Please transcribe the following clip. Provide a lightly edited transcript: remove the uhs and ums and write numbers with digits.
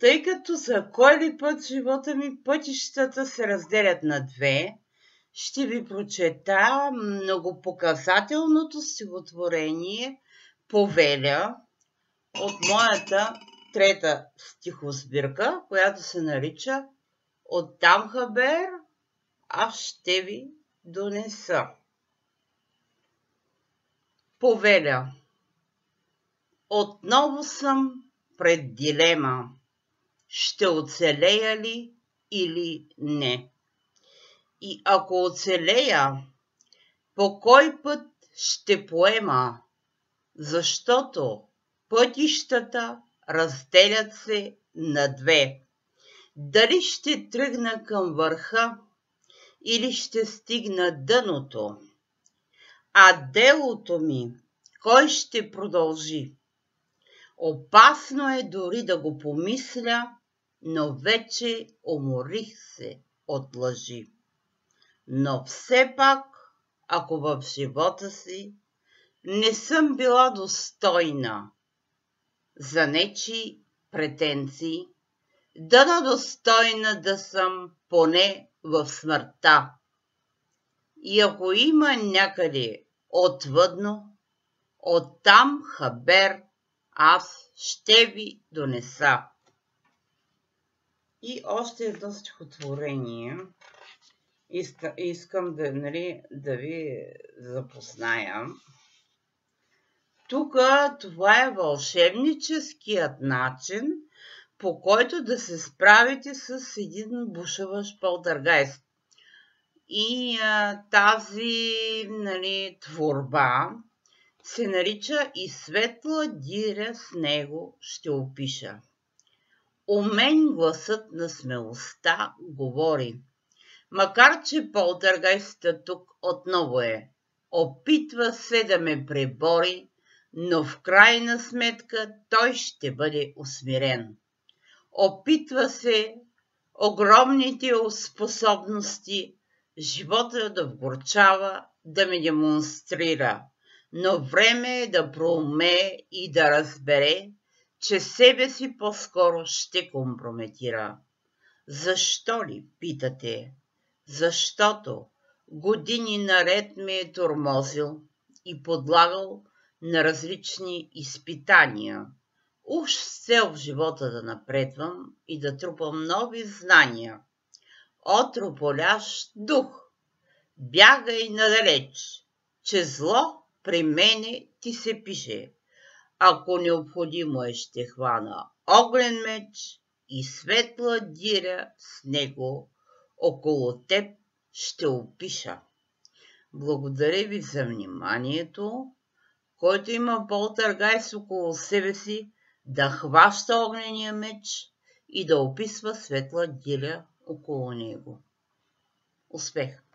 Тъй като за кой ли път в живота ми пътищата се разделят на две, ще ви прочета многопоказателното стихотворение Повеля от моята трета стихосбирка, която се нарича Оттам хабер, аз ще ви донеса. Повеля. Отново съм пред дилема. Ще оцелея ли или не? И ако оцелея, по кой път ще поема? Защото пътищата разделят се на две. Дали ще тръгна към върха или ще стигна дъното? А делото ми кой ще продължи? Опасно е дори да го помисля, но вече уморих се от лъжи. Но все пак, ако в живота си не съм била достойна за нечии претенции, дано достойна да съм поне в смъртта. И ако има някъде отвъдно, оттам хабер аз ще ви донеса. И още едно стихотворение. Искам да ви запозная. Тук това е вълшебническият начин, по който да се справите с един бушуващ полтергайст. И тази творба се нарича И светла диря с него ще опиша. У мен гласът на смелостта говори, макар че полтергайстът тук отново е. Опитва се да ме пребори, но в крайна сметка той ще бъде усмирен. Опитва се огромните способности живота да вгорчава, да ме демонстрира, но време е да проумее и да разбере, че себе си по-скоро ще компрометира. Защо ли, питате? Защото години наред ме е тормозил и подлагал на различни изпитания, уж с цел в живота да напредвам и да трупам нови знания. О, трополящ дух, бягай надалеч, че зло при мене ти се пише. Ако необходимо е, ще хвана огнен меч и светла диря с него около теб ще опиша. Благодаря ви за вниманието. Който има полтергайст около себе си, да хваща огнения меч и да описва светла диря около него. Успех!